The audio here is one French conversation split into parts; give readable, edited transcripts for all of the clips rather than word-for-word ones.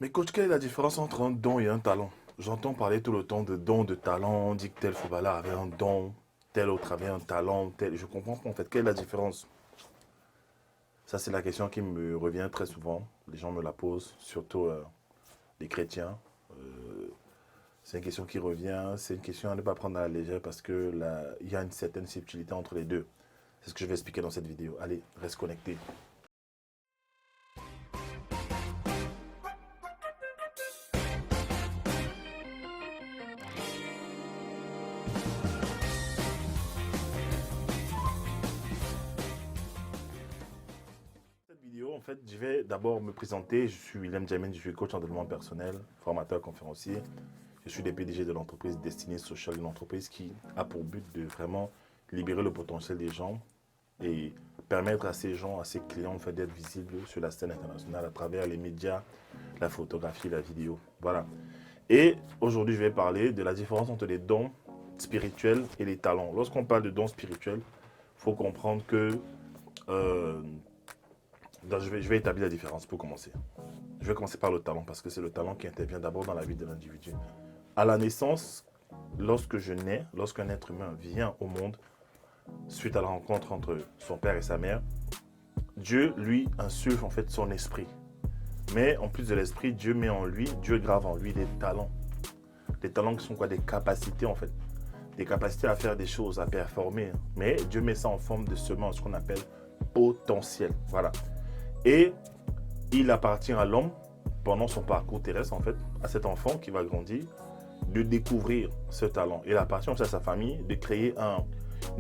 Mais coach, quelle est la différence entre un don et un talent? J'entends parler tout le temps de don, de talent. On dit que tel footballeur avait un don, tel autre avait un talent, tel. Je comprends pas en fait. Quelle est la différence? Ça, c'est la question qui me revient très souvent. Les gens me la posent, surtout les chrétiens. Euh, c'est une question qui revient. C'est une question à ne pas prendre à la légère parce que là, il y a une certaine subtilité entre les deux. C'est ce que je vais expliquer dans cette vidéo. Allez, reste connecté. Cette vidéo, en fait, je vais d'abord me présenter. Je suis William Jamin, je suis coach en développement personnel, formateur, conférencier. Je suis le PDG de l'entreprise Destinée Sociale, une entreprise qui a pour but de vraiment libérer le potentiel des gens et permettre à ces gens, à ces clients, en fait, d'être visibles sur la scène internationale à travers les médias, la photographie, la vidéo. Voilà. Et aujourd'hui, je vais parler de la différence entre les dons spirituels et les talents. Lorsqu'on parle de dons spirituels, il faut comprendre que euh, je vais établir la différence pour commencer. Je vais commencer par le talent parce que c'est le talent qui intervient d'abord dans la vie de l'individu. À la naissance, lorsque je nais, lorsqu'un être humain vient au monde, suite à la rencontre entre son père et sa mère, Dieu lui insuffle en fait son esprit. Mais en plus de l'esprit, Dieu met en lui, Dieu grave en lui des talents. Des talents qui sont quoi? Des capacités en fait. Des capacités à faire des choses, à performer. Mais Dieu met ça en forme de semence, ce qu'on appelle potentiel. Voilà. Et il appartient à l'homme, pendant son parcours terrestre, en fait, à cet enfant qui va grandir, de découvrir ce talent. Il appartient aussi à sa famille de créer un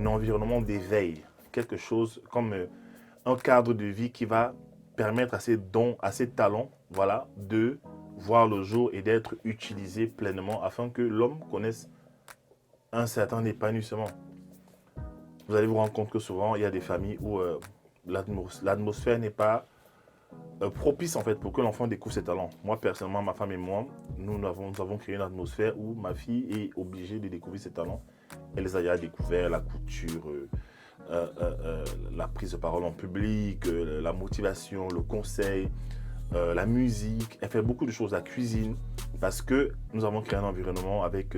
environnement d'éveil, quelque chose comme un cadre de vie qui va permettre à ces dons, à ces talents, voilà, de voir le jour et d'être utilisés pleinement afin que l'homme connaisse un certain épanouissement. Vous allez vous rendre compte que souvent, il y a des familles où l'atmosphère n'est pas propice en fait pour que l'enfant découvre ses talents. Moi personnellement, ma femme et moi, nous avons créé une atmosphère où ma fille est obligée de découvrir ses talents. Elle les a déjà découverts, la couture, la prise de parole en public, la motivation, le conseil, la musique. Elle fait beaucoup de choses, la cuisine, parce que nous avons créé un environnement avec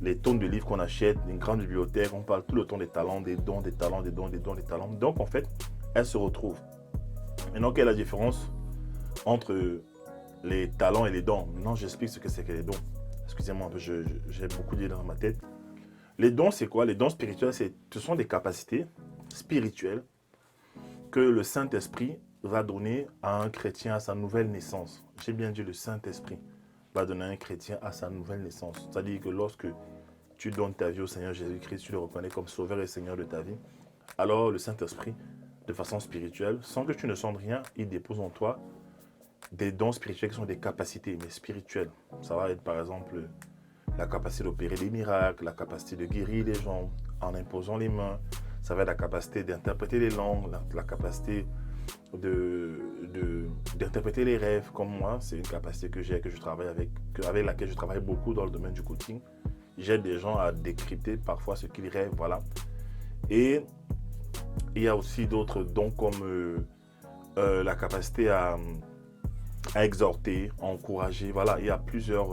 les tonnes de livres qu'on achète, une grande bibliothèque, on parle tout le temps des talents, des dons, des talents, des dons, des dons, des talents. Donc en fait, elle se retrouve. Maintenant, quelle est la différence entre les talents et les dons? Maintenant, j'explique ce que c'est que les dons. Excusez-moi, j'ai beaucoup d'idées dans ma tête. Les dons, c'est quoi? Les dons spirituels, ce sont des capacités spirituelles que le Saint-Esprit va donner à un chrétien à sa nouvelle naissance. J'ai bien dit le Saint-Esprit va donner à un chrétien à sa nouvelle naissance. C'est-à-dire que lorsque tu donnes ta vie au Seigneur Jésus-Christ, tu le reconnais comme sauveur et Seigneur de ta vie, alors le Saint-Esprit, de façon spirituelle, sans que tu ne sentes rien, il dépose en toi des dons spirituels qui sont des capacités, mais spirituelles. Ça va être par exemple la capacité d'opérer des miracles, la capacité de guérir les gens en imposant les mains. Ça va être la capacité d'interpréter les langues, la capacité d'interpréter les rêves. Comme moi, c'est une capacité que j'ai, que je travaille avec laquelle je travaille beaucoup dans le domaine du coaching. J'aide des gens à décrypter parfois ce qu'ils rêvent, voilà. Et il y a aussi d'autres dons comme la capacité à exhorter, à encourager. Voilà, il y a plusieurs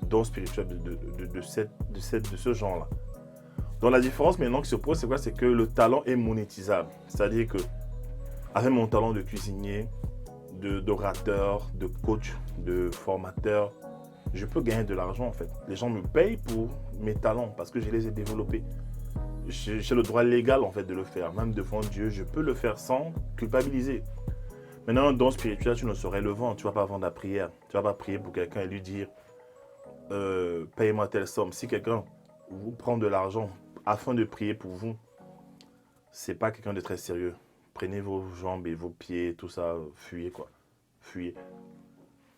dons spirituels de ce genre-là. Donc la différence maintenant qui se pose, c'est quoi? C'est que le talent est monétisable. C'est-à-dire que avec mon talent de cuisinier, d'orateur, de coach, de formateur, je peux gagner de l'argent en fait. Les gens me payent pour mes talents parce que je les ai développés. J'ai le droit légal en fait de le faire. Même devant Dieu, je peux le faire sans culpabiliser. Maintenant, un don spirituel, tu ne saurais le vendre. Tu ne vas pas vendre la prière. Tu ne vas pas prier pour quelqu'un et lui dire paye-moi telle somme. Si quelqu'un vous prend de l'argent afin de prier pour vous, c'est pas quelqu'un de très sérieux. Prenez vos jambes et vos pieds, tout ça, fuyez quoi. Fuyez.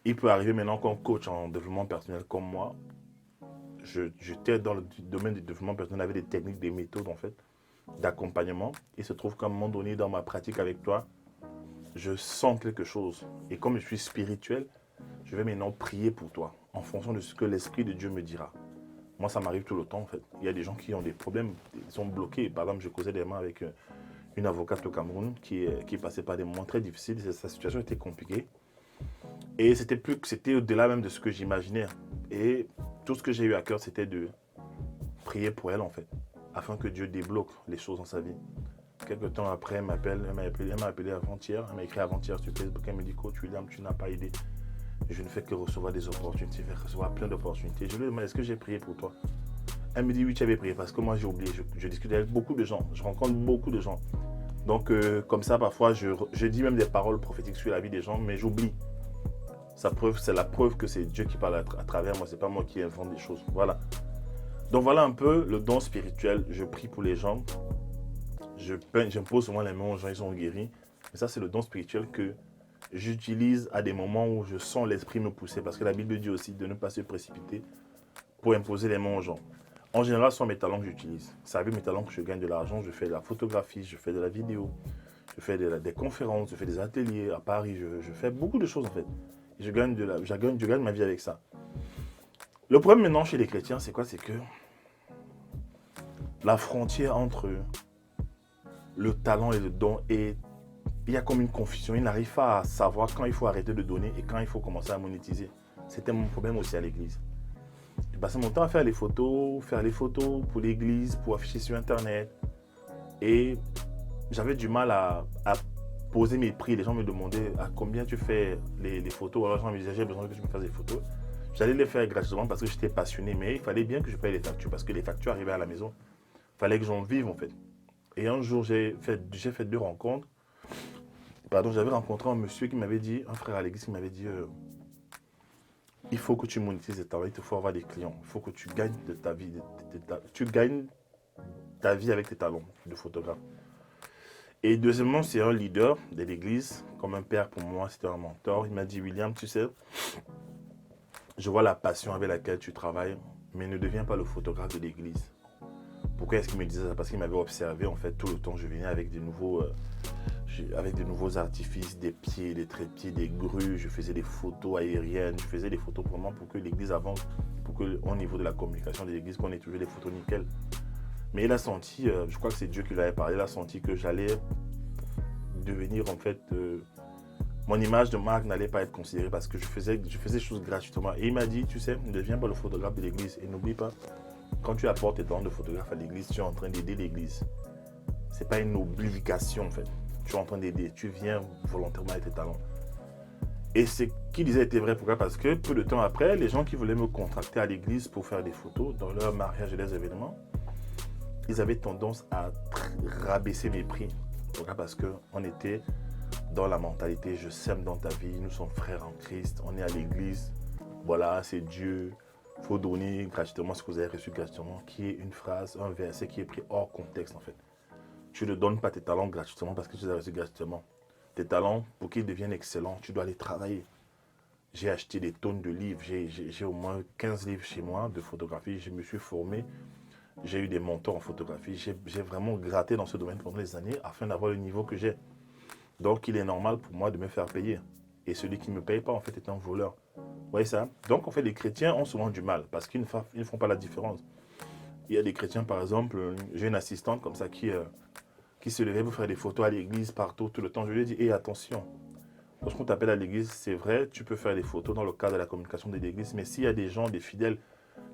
Il peut arriver maintenant qu'un coach en développement personnel comme moi, j'étais dans le domaine du développement personnel avec des techniques, des méthodes en fait, d'accompagnement. Il se trouve qu'à un moment donné, dans ma pratique avec toi, je sens quelque chose. Et comme je suis spirituel, je vais maintenant prier pour toi en fonction de ce que l'Esprit de Dieu me dira. Moi, ça m'arrive tout le temps en fait. Il y a des gens qui ont des problèmes, ils sont bloqués. Par exemple, je causais des mains avec une avocate au Cameroun qui passait par des moments très difficiles. Sa situation était compliquée. Et c'était au-delà même de ce que j'imaginais. Et tout ce que j'ai eu à cœur, c'était de prier pour elle, en fait, afin que Dieu débloque les choses dans sa vie. Quelque temps après, elle m'a appelé avant-hier, elle m'a écrit avant-hier sur Facebook, elle me dit, Coach William, tu n'as pas aidé. Je ne fais que recevoir des opportunités, recevoir plein d'opportunités. Je lui demande, est-ce que j'ai prié pour toi? Elle me dit, oui, tu avais prié, parce que moi, j'ai oublié. Je discute avec beaucoup de gens, je rencontre beaucoup de gens. Donc, comme ça, parfois, je dis même des paroles prophétiques sur la vie des gens, mais j'oublie. C'est la preuve que c'est Dieu qui parle à travers moi, c'est pas moi qui invente des choses. Voilà. Donc, voilà un peu le don spirituel. Je prie pour les gens. J'impose souvent les mains aux gens, ils sont guéris. Mais ça, c'est le don spirituel que j'utilise à des moments où je sens l'esprit me pousser. Parce que la Bible dit aussi de ne pas se précipiter pour imposer les mains aux gens. En général, ce sont mes talents que j'utilise. C'est avec mes talents que je gagne de l'argent. Je fais de la photographie, je fais de la vidéo, je fais des conférences, je fais des ateliers à Paris. Je fais beaucoup de choses en fait. Et je gagne ma vie avec ça. Le problème maintenant chez les chrétiens, c'est quoi? C'est que la frontière entre le talent et le don il y a comme une confusion. Ils n'arrivent pas à savoir quand il faut arrêter de donner et quand il faut commencer à monétiser. C'était mon problème aussi à l'église. J'ai passé mon temps à faire les photos pour l'église, pour afficher sur Internet. Et j'avais du mal à poser mes prix. Les gens me demandaient à combien tu fais les photos. Alors les gens me disaient, j'ai besoin que tu me fasses des photos. J'allais les faire gratuitement parce que j'étais passionné. Mais il fallait bien que je paye les factures parce que les factures arrivaient à la maison. Il fallait que j'en vive en fait. Et un jour, j'ai fait 2 rencontres. J'avais rencontré un monsieur qui m'avait dit, un frère à l'église qui m'avait dit, il faut que tu monétises tes talents, il te faut avoir des clients. Il faut que tu gagnes de ta vie, tu gagnes ta vie avec tes talents de photographe. Et deuxièmement, c'est un leader de l'église, comme un père pour moi, c'était un mentor. Il m'a dit, William, tu sais, je vois la passion avec laquelle tu travailles, mais ne deviens pas le photographe de l'église. Pourquoi est-ce qu'il me disait ça? Parce qu'il m'avait observé en fait tout le temps. Je venais avec des nouveaux artifices, des pieds, des trépieds, des grues. Je faisais des photos aériennes. Je faisais des photos vraiment pour que l'église avance, pour qu'au niveau de la communication de l'église, qu'on ait toujours des photos nickel. Mais il a senti, je crois que c'est Dieu qui lui avait parlé, il a senti que j'allais devenir en fait, mon image de marque n'allait pas être considérée parce que je faisais des choses gratuitement. Et il m'a dit, tu sais, ne deviens pas le photographe de l'église et n'oublie pas, quand tu apportes tes talents de photographe à l'église, tu es en train d'aider l'église. Ce n'est pas une obligation en fait. Tu es en train d'aider, tu viens volontairement avec tes talents. Et ce qu'il disait était vrai. Pourquoi? Parce que peu de temps après, les gens qui voulaient me contracter à l'église pour faire des photos dans leur mariage et les événements, ils avaient tendance à rabaisser mes prix. Pourquoi? Parce qu'on était dans la mentalité, je sème dans ta vie, nous sommes frères en Christ, on est à l'église, voilà, c'est Dieu. Il faut donner gratuitement ce que vous avez reçu gratuitement, qui est une phrase, un verset qui est pris hors contexte en fait. Tu ne donnes pas tes talents gratuitement parce que tu les as reçus gratuitement. Tes talents, pour qu'ils deviennent excellents, tu dois les travailler. J'ai acheté des tonnes de livres, j'ai au moins 15 livres chez moi de photographie, je me suis formé, j'ai eu des mentors en photographie, j'ai vraiment gratté dans ce domaine pendant des années afin d'avoir le niveau que j'ai. Donc il est normal pour moi de me faire payer. Et celui qui ne me paye pas en fait est un voleur. Vous voyez ça? Donc en fait les chrétiens ont souvent du mal parce qu'ils ne font pas la différence. Il y a des chrétiens par exemple, j'ai une assistante comme ça qui se levait pour faire des photos à l'église partout tout le temps. Je lui ai dit, hé, attention, lorsqu'on t'appelle à l'église, c'est vrai, tu peux faire des photos dans le cadre de la communication de l'église, mais s'il y a des gens, des fidèles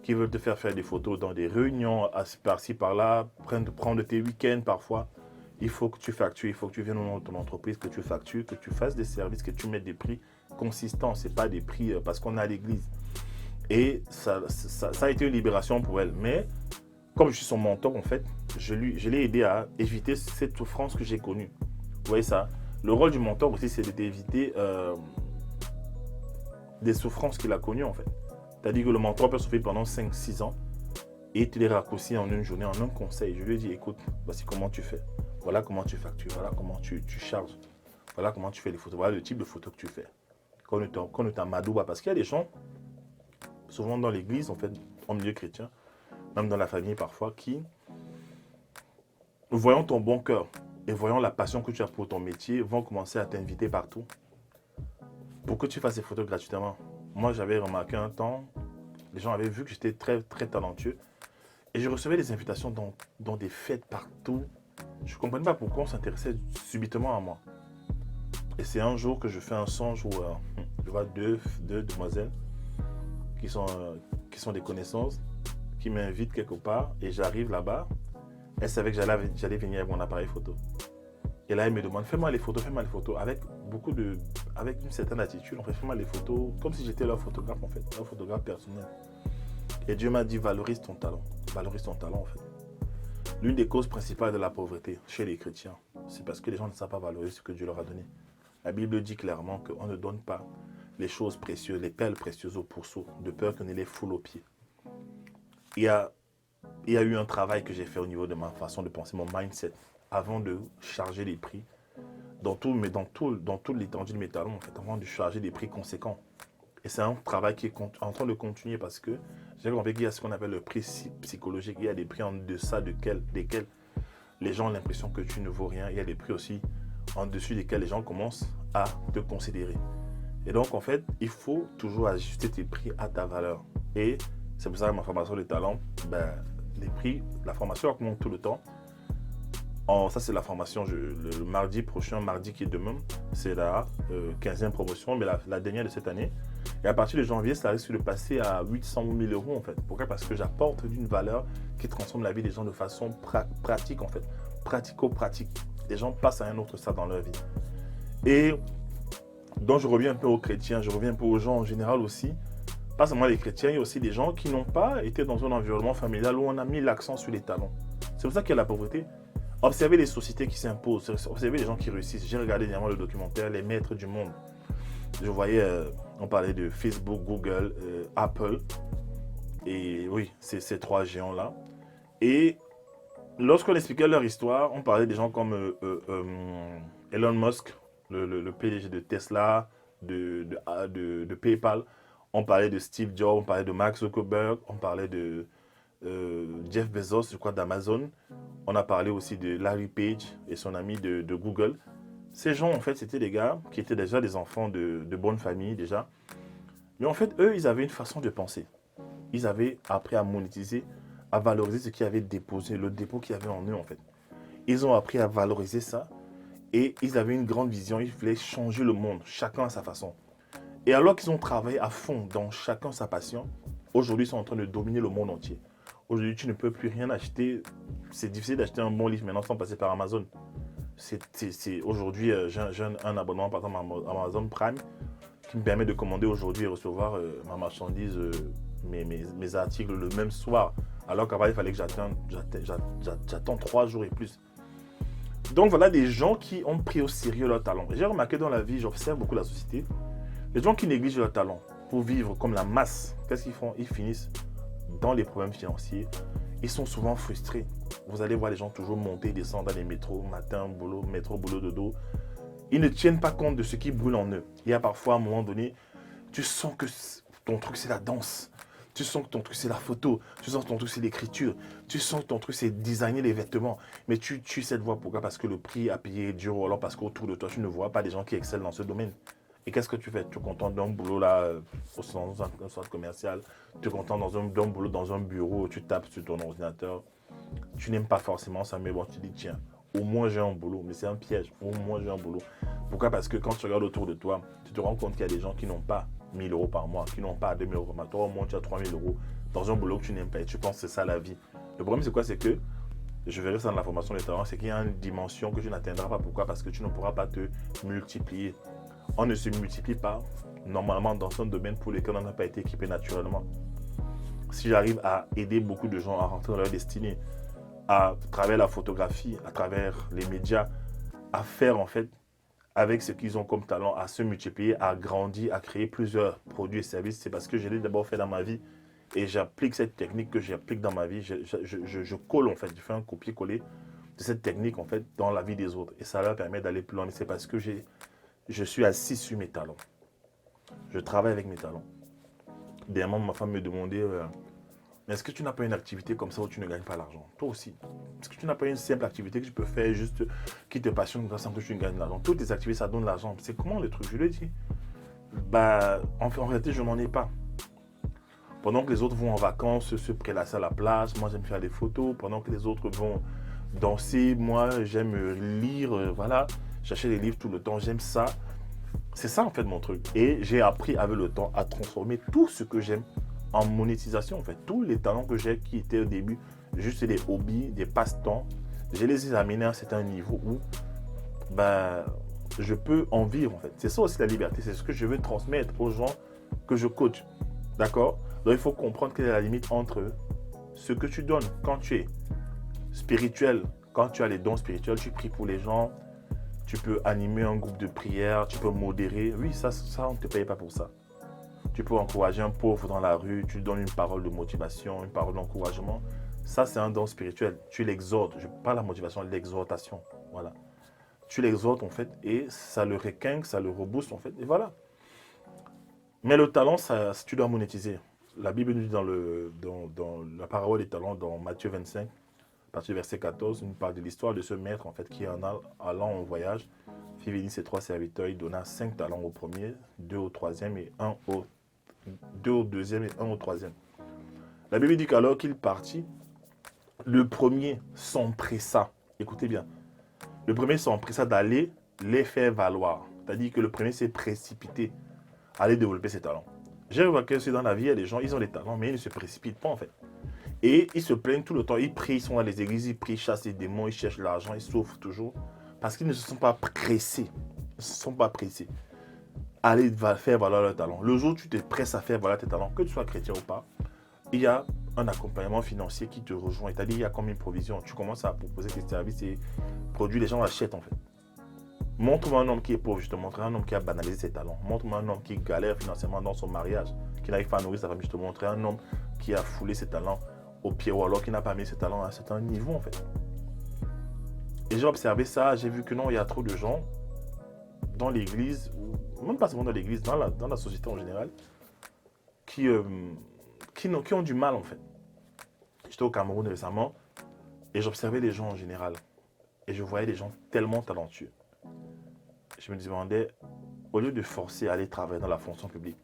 qui veulent te faire des photos dans des réunions, par-ci, par-là, prendre tes week-ends parfois, il faut que tu factures, il faut que tu viennes au nom de ton entreprise, que tu factures, que tu fasses des services, que tu mettes des prix consistants. Ce n'est pas des prix parce qu'on est à l'église. Et ça a été une libération pour elle. Mais comme je suis son mentor, en fait, je l'ai aidé à éviter cette souffrance que j'ai connue. Vous voyez ça? Le rôle du mentor aussi, c'est d'éviter des souffrances qu'il a connues, en fait. C'est-à-dire que le mentor peut souffrir pendant 5-6 ans et il te les raccourcit en une journée, en un conseil. Je lui ai dit, écoute, voici comment tu fais. Voilà comment tu factures, voilà comment tu charges. Voilà comment tu fais les photos. Voilà le type de photos que tu fais. Qu'on ne t'amadouba. Parce qu'il y a des gens, souvent dans l'église, en fait, en milieu chrétien, même dans la famille parfois, qui, voyant ton bon cœur et voyant la passion que tu as pour ton métier, vont commencer à t'inviter partout pour que tu fasses des photos gratuitement. Moi, j'avais remarqué un temps, les gens avaient vu que j'étais très, très talentueux et je recevais des invitations dans des fêtes partout. Je ne comprenais pas pourquoi on s'intéressait subitement à moi. Et c'est un jour que je fais un songe où je vois deux demoiselles qui sont des connaissances, qui m'invitent quelque part et j'arrive là-bas. Elles savaient que j'allais venir avec mon appareil photo. Et là, elles me demandent, fais-moi les photos, avec une certaine attitude. En fait, fais-moi les photos, comme si j'étais leur photographe, en fait, leur photographe personnel. Et Dieu m'a dit, valorise ton talent en fait. L'une des causes principales de la pauvreté chez les chrétiens, c'est parce que les gens ne savent pas valoriser ce que Dieu leur a donné. La Bible dit clairement qu'on ne donne pas les choses précieuses, les perles précieuses aux pourceaux, de peur qu'on ne les foule aux pieds. Il y a eu un travail que j'ai fait au niveau de ma façon de penser, mon mindset, avant de charger les prix, dans toute l'étendue de mes talents, en fait, avant de charger des prix conséquents. Et c'est un travail qui est en train de continuer parce que j'ai compris qu'il y a ce qu'on appelle le prix psychologique. Il y a des prix en deçà desquels les gens ont l'impression que tu ne vaux rien. Il y a des prix aussi en dessus desquels les gens commencent à te considérer. Et donc, en fait, il faut toujours ajuster tes prix à ta valeur. Et c'est pour ça que ma formation de talent, les prix, la formation augmente tout le temps. Ça, c'est la formation le mardi prochain, mardi qui est demain. C'est la 15e promotion, mais la dernière de cette année. Et à partir de janvier, ça risque de passer à 800 000 euros en fait. Pourquoi? Parce que j'apporte une valeur qui transforme la vie des gens de façon pratique en fait. Pratico-pratique. Les gens passent à un autre stade dans leur vie. Et donc, je reviens un peu aux chrétiens, je reviens un peu aux gens en général aussi. Pas seulement les chrétiens, il y a aussi des gens qui n'ont pas été dans un environnement familial où on a mis l'accent sur les talents. C'est pour ça qu'il y a la pauvreté. Observez les sociétés qui s'imposent, observez les gens qui réussissent. J'ai regardé dernièrement le documentaire Les Maîtres du Monde. Je voyais, on parlait de Facebook, Google, Apple. Et oui, ces trois géants-là. Et lorsqu'on expliquait leur histoire, on parlait des gens comme Elon Musk, le PDG de Tesla, de PayPal. On parlait de Steve Jobs, on parlait de Mark Zuckerberg, on parlait de Jeff Bezos, je crois, d'Amazon. On a parlé aussi de Larry Page et son ami de Google. Ces gens, en fait, c'était des gars qui étaient déjà des enfants de bonne famille, déjà. Mais en fait, eux, ils avaient une façon de penser. Ils avaient appris à monétiser, à valoriser ce qu'ils avaient déposé, le dépôt qu'il y avait en eux, en fait. Ils ont appris à valoriser ça et ils avaient une grande vision. Ils voulaient changer le monde, chacun à sa façon. Et alors qu'ils ont travaillé à fond dans chacun sa passion, aujourd'hui, ils sont en train de dominer le monde entier. Aujourd'hui, tu ne peux plus rien acheter. C'est difficile d'acheter un bon livre maintenant sans passer par Amazon. Aujourd'hui, j'ai un abonnement par exemple à Amazon Prime qui me permet de commander aujourd'hui et recevoir ma marchandise, mes articles le même soir. Alors qu'avant, il fallait que j'attends 3 jours et plus. Donc voilà des gens qui ont pris au sérieux leur talent. J'ai remarqué dans la vie, j'observe beaucoup la société, les gens qui négligent leur talent pour vivre comme la masse, qu'est-ce qu'ils font? Ils finissent dans les problèmes financiers. Ils sont souvent frustrés. Vous allez voir les gens toujours monter et descendre dans les métros, matin, boulot, métro, boulot, dodo. Ils ne tiennent pas compte de ce qui brûle en eux. Il y a parfois, à un moment donné, tu sens que ton truc, c'est la danse. Tu sens que ton truc, c'est la photo. Tu sens que ton truc, c'est l'écriture. Tu sens que ton truc, c'est designer les vêtements. Mais tu cette voie. Pourquoi? Parce que le prix à payer est dur. Ou alors parce qu'autour de toi, tu ne vois pas des gens qui excellent dans ce domaine. Et qu'est-ce que tu fais? Tu es content d'un boulot là, dans un centre commercial. Tu es content d'un boulot dans un bureau. Tu tapes sur ton ordinateur. Tu n'aimes pas forcément ça, mais bon, tu dis tiens, au moins j'ai un boulot. Mais c'est un piège. Au moins j'ai un boulot. Pourquoi? Parce que quand tu regardes autour de toi, tu te rends compte qu'il y a des gens qui n'ont pas 1 000 € par mois, qui n'ont pas 2 000 € par mois. Toi, au moins tu as 3 000 € dans un boulot que tu n'aimes pas. Et tu penses que c'est ça la vie. Le problème, c'est quoi? C'est que, je verrai ça dans la formation des talents, c'est qu'il y a une dimension que tu n'atteindras pas. Pourquoi? Parce que tu ne pourras pas te multiplier. On ne se multiplie pas normalement dans un domaine pour lequel on n'a pas été équipé naturellement. Si j'arrive à aider beaucoup de gens à rentrer dans leur destinée, à travers la photographie, à travers les médias, à faire en fait avec ce qu'ils ont comme talent, à se multiplier, à grandir, à créer plusieurs produits et services, c'est parce que je l'ai d'abord fait dans ma vie et j'applique cette technique que j'applique dans ma vie. Je colle en fait, je fais un copier-coller de cette technique en fait dans la vie des autres et ça leur permet d'aller plus loin. Mais c'est parce que je suis assis sur mes talents. Je travaille avec mes talents. Dernièrement, ma femme me demandait est-ce que tu n'as pas une activité comme ça où tu ne gagnes pas l'argent? Toi aussi. Est-ce que tu n'as pas une simple activité que tu peux faire juste qui te passionne sans que tu ne gagnes l'argent? Toutes tes activités, ça donne l'argent. C'est comment le truc? Je lui ai dit. En réalité, je n'en ai pas. Pendant que les autres vont en vacances, se prélasser à la plage, moi j'aime faire des photos. Pendant que les autres vont danser, moi j'aime lire. Voilà. J'achète des livres tout le temps, j'aime ça. C'est ça en fait mon truc. Et j'ai appris avec le temps à transformer tout ce que j'aime en monétisation en fait. Tous les talents que j'ai qui étaient au début juste des hobbies, des passe-temps, je les ai amenés à un certain niveau où bah, je peux en vivre en fait. C'est ça aussi la liberté, c'est ce que je veux transmettre aux gens que je coach. D'accord? Donc il faut comprendre quelle est la limite entre ce que tu donnes quand tu es spirituel, quand tu as les dons spirituels, tu pries pour les gens, tu peux animer un groupe de prière, tu peux modérer. Oui, ça on ne te paye pas pour ça. Tu peux encourager un pauvre dans la rue, tu lui donnes une parole de motivation, une parole d'encouragement. Ça, c'est un don spirituel. Tu l'exhortes. Je parle de la motivation, l'exhortation. Voilà. Tu l'exhortes, en fait, et ça le requinque, ça le rebooste, en fait, et voilà. Mais le talent, ça, tu dois monétiser. La Bible nous dit dans la parole des talents, dans Matthieu 25, à partir du verset 14, on parle de l'histoire de ce maître, en fait, qui, en allant en voyage, fit venir ses 3 serviteurs, il donna 5 talents au premier, 2 au troisième et 2 au deuxième et 1 au troisième. La Bible dit qu'alors qu'il partit, le premier s'empressa. Écoutez bien. Le premier s'empressa d'aller les faire valoir. C'est-à-dire que le premier s'est précipité à aller développer ses talents. J'ai remarqué aussi dans la vie, il y a des gens, ils ont des talents, mais ils ne se précipitent pas en fait. Et ils se plaignent tout le temps. Ils prient, ils sont dans les églises, ils prient, ils chassent les démons, ils cherchent l'argent, ils souffrent toujours. Parce qu'ils ne se sont pas pressés. Ils ne se sont pas pressés à aller faire valoir leurs talents. Le jour où tu te presses à faire valoir tes talents, que tu sois chrétien ou pas, il y a un accompagnement financier qui te rejoint. C'est-à-dire, il y a comme une provision. Tu commences à proposer tes services et produits, les gens achètent en fait. Montre-moi un homme qui est pauvre, je te montrerai un homme qui a banalisé ses talents. Montre-moi un homme qui galère financièrement dans son mariage, qui n'arrive pas à nourrir sa famille, je te montrerai un homme qui a foulé ses talents au pied ou alors qui n'a pas mis ses talents à un certain niveau en fait. Et j'ai observé ça, j'ai vu que non, il y a trop de gens dans l'église, ou même pas seulement dans l'église, dans la société en général, qui ont du mal en fait. J'étais au Cameroun récemment et j'observais les gens en général. Et je voyais des gens tellement talentueux. Je me demandais, au lieu de forcer à aller travailler dans la fonction publique,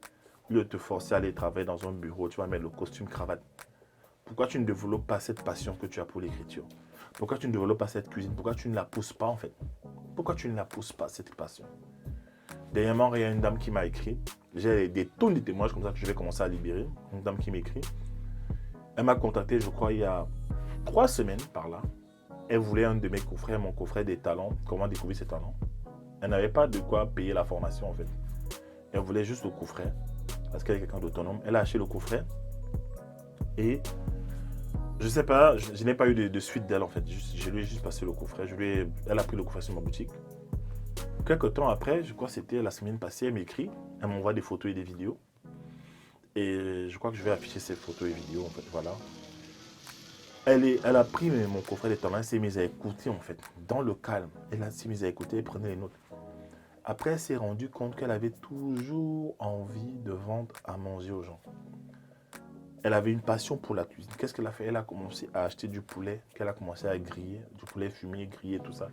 au lieu de te forcer à aller travailler dans un bureau, tu vas mettre le costume cravate. Pourquoi tu ne développes pas cette passion que tu as pour l'écriture? Pourquoi tu ne développes pas cette cuisine? Pourquoi tu ne la pousses pas en fait? Pourquoi tu ne la pousses pas cette passion? Dernièrement, il y a une dame qui m'a écrit. J'ai des tonnes de témoignages comme ça que je vais commencer à libérer. Une dame qui m'écrit. Elle m'a contacté, je crois, il y a 3 semaines par là. Elle voulait un de mes coffrets, mon coffret des talents. Comment découvrir ses talents? Elle n'avait pas de quoi payer la formation en fait. Elle voulait juste le coffret parce qu'elle est quelqu'un d'autonome. Elle a acheté le coffret et je sais pas, je n'ai pas eu de suite d'elle en fait. Je lui ai juste passé le coffret. Elle a pris le coffret sur ma boutique. Quelques temps après, je crois que c'était la semaine passée, elle m'écrit, elle m'envoie des photos et des vidéos. Et je crois que je vais afficher ces photos et vidéos en fait, voilà. Elle a pris mon coffret des talents, elle s'est mise à écouter en fait, dans le calme. Elle s'est mise à écouter, elle prenait les notes. Après, elle s'est rendue compte qu'elle avait toujours envie de vendre à manger aux gens. Elle avait une passion pour la cuisine. Qu'est-ce qu'elle a fait? Elle a commencé à acheter du poulet, qu'elle a commencé à griller, du poulet fumé, grillé, tout ça.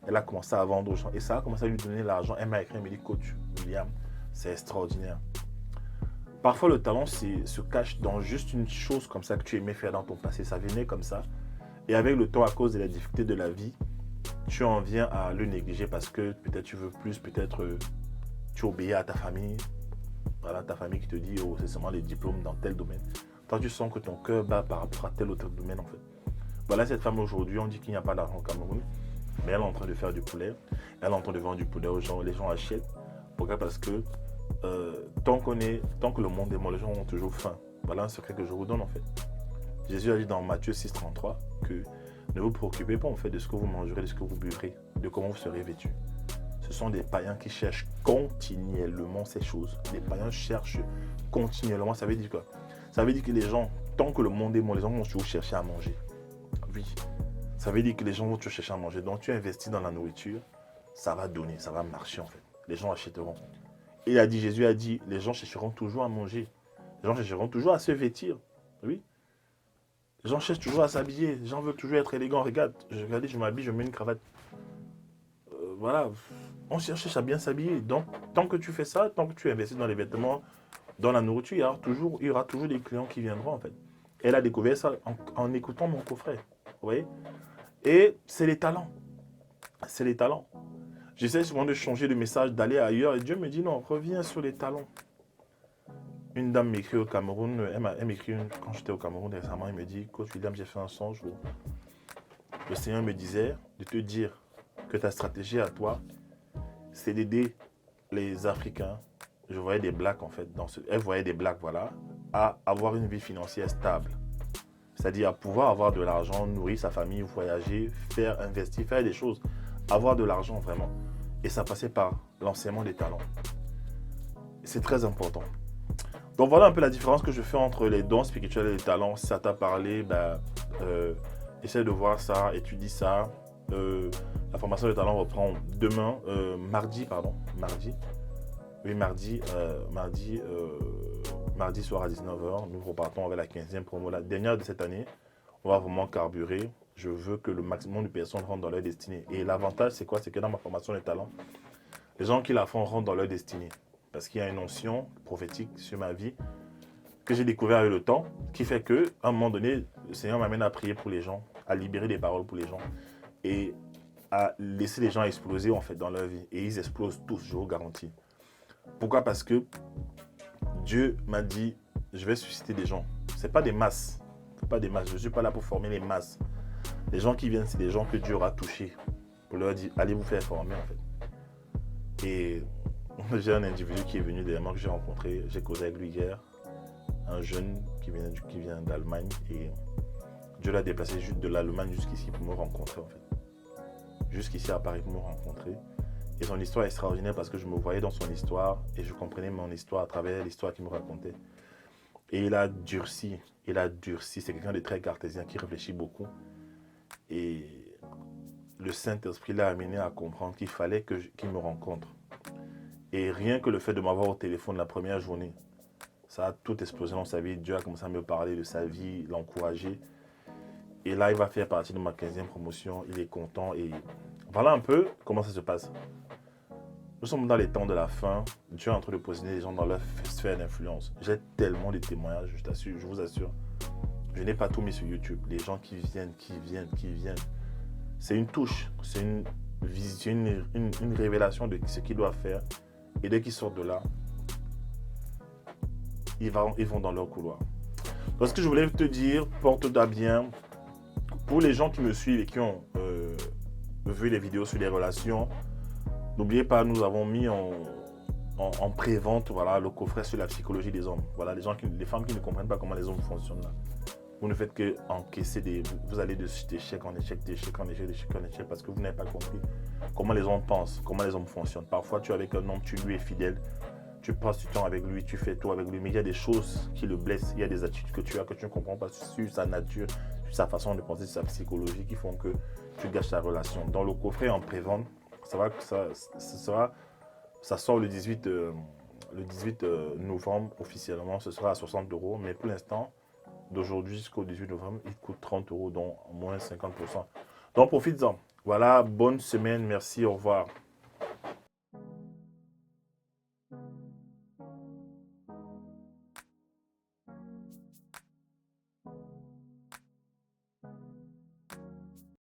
Elle a commencé à vendre aux gens. Et ça a commencé à lui donner l'argent. Elle m'a écrit, elle m'a dit, coach William, c'est extraordinaire. Parfois, le talent se cache dans juste une chose comme ça que tu aimais faire dans ton passé. Ça venait comme ça. Et avec le temps, à cause de la difficulté de la vie, tu en viens à le négliger parce que peut-être tu veux plus, peut-être tu obéis à ta famille. Voilà, ta famille qui te dit, oh, c'est seulement les diplômes dans tel domaine. Toi, tu sens que ton cœur bat par rapport à tel autre domaine, en fait. Voilà, cette femme aujourd'hui, on dit qu'il n'y a pas d'argent au Cameroun, mais elle est en train de faire du poulet. Elle est en train de vendre du poulet aux gens. Les gens achètent. Pourquoi? Parce que tant que le monde est mort, les gens ont toujours faim. Voilà un secret que je vous donne, en fait. Jésus a dit dans Matthieu 6,33 que ne vous préoccupez pas en fait de ce que vous mangerez, de ce que vous buvrez, de comment vous serez vêtus. Ce sont des païens qui cherchent continuellement ces choses. Les païens cherchent continuellement. Ça veut dire quoi? Ça veut dire que les gens, tant que le monde est mort, les gens vont toujours chercher à manger. Oui. Ça veut dire que les gens vont toujours chercher à manger. Donc tu investis dans la nourriture, ça va donner, ça va marcher en fait. Les gens achèteront. Jésus a dit, les gens chercheront toujours à manger. Les gens chercheront toujours à se vêtir. Oui. Les gens cherchent toujours à s'habiller. Les gens veulent toujours être élégants. Regarde, je m'habille, je mets une cravate. Voilà. On cherche à bien s'habiller. Donc, tant que tu fais ça, tant que tu investis dans les vêtements, dans la nourriture, il y aura toujours des clients qui viendront, en fait. Elle a découvert ça en écoutant mon coffret. Vous voyez? Et c'est les talents. C'est les talents. J'essaie souvent de changer de message, d'aller ailleurs. Et Dieu me dit non, reviens sur les talons. Une dame m'écrit au Cameroun. Elle m'écrit quand j'étais au Cameroun récemment. Elle me dit, Coach William, j'ai fait un songe où le Seigneur me disait de te dire que ta stratégie à toi, c'est d'aider les Africains. Je voyais des blacks en fait. Elle voyait des blacks, voilà, à avoir une vie financière stable. C'est-à-dire à pouvoir avoir de l'argent, nourrir sa famille, voyager, faire, investir, faire des choses. Avoir de l'argent vraiment. Et ça passait par l'enseignement des talents. C'est très important. Donc voilà un peu la différence que je fais entre les dons spirituels et les talents. Si ça t'a parlé, essaie de voir ça, étudie ça. La formation des talents reprend demain, mardi. Mardi soir à 19h. Nous repartons avec la 15e promo, la dernière de cette année. On va vraiment carburer. Je veux que le maximum de personnes rentrent dans leur destinée. Et l'avantage, c'est quoi? C'est que dans ma formation des talents, les gens qui la font rentrent dans leur destinée. Parce qu'il y a une onction prophétique sur ma vie que j'ai découvert avec le temps, qui fait qu'à un moment donné, le Seigneur m'amène à prier pour les gens, à libérer des paroles pour les gens et à laisser les gens exploser en fait dans leur vie. Et ils explosent tous, je vous garantis. Pourquoi? Parce que Dieu m'a dit, je vais susciter des gens. C'est pas des masses. C'est pas des masses. Je ne suis pas là pour former les masses. Les gens qui viennent, c'est des gens que Dieu aura touchés pour leur dire, allez vous faire former en fait. Et j'ai un individu qui est venu dernièrement que j'ai rencontré, j'ai causé avec lui hier, un jeune qui vient d'Allemagne et Dieu l'a déplacé juste de l'Allemagne jusqu'ici pour me rencontrer en fait. Jusqu'ici à Paris pour me rencontrer. Et son histoire est extraordinaire parce que je me voyais dans son histoire et je comprenais mon histoire à travers l'histoire qu'il me racontait. Et il a durci, c'est quelqu'un de très cartésien qui réfléchit beaucoup. Et le Saint-Esprit l'a amené à comprendre qu'il fallait qu'il me rencontre. Et rien que le fait de m'avoir au téléphone la première journée, ça a tout explosé dans sa vie. Dieu a commencé à me parler de sa vie, l'encourager. Et là, il va faire partie de ma 15e promotion. Il est content. Et voilà un peu comment ça se passe. Nous sommes dans les temps de la fin. Dieu est en train de positionner les gens dans leur sphère d'influence. J'ai tellement de témoignages, je vous assure. Je n'ai pas tout mis sur YouTube. Les gens qui viennent. C'est une touche, c'est une vision, une révélation de ce qu'ils doivent faire. Et dès qu'ils sortent de là, ils vont dans leur couloir. Donc ce que je voulais te dire, porte-toi bien. Pour les gens qui me suivent et qui ont vu les vidéos sur les relations, n'oubliez pas, nous avons mis en pré-vente le coffret sur la psychologie des hommes. Voilà, les femmes qui ne comprennent pas comment les hommes fonctionnent là. Vous ne faites que encaisser vous allez d'échec en échec, d'échec en échec, d'échec en échec parce que vous n'avez pas compris comment les hommes pensent, comment les hommes fonctionnent. Parfois, tu es avec un homme, tu lui es fidèle, tu passes du temps avec lui, tu fais tout avec lui, mais il y a des choses qui le blessent, il y a des attitudes que tu as que tu ne comprends pas sur sa nature, sur sa façon de penser, sur sa psychologie qui font que tu gâches ta relation. Dans le coffret en pré-vente, ça sort le 18 novembre officiellement, ce sera à 60 €, mais pour l'instant, d'aujourd'hui jusqu'au 18 novembre, il coûte 30 €, dont moins 50%. Donc, profites-en. Voilà, bonne semaine, merci, au revoir.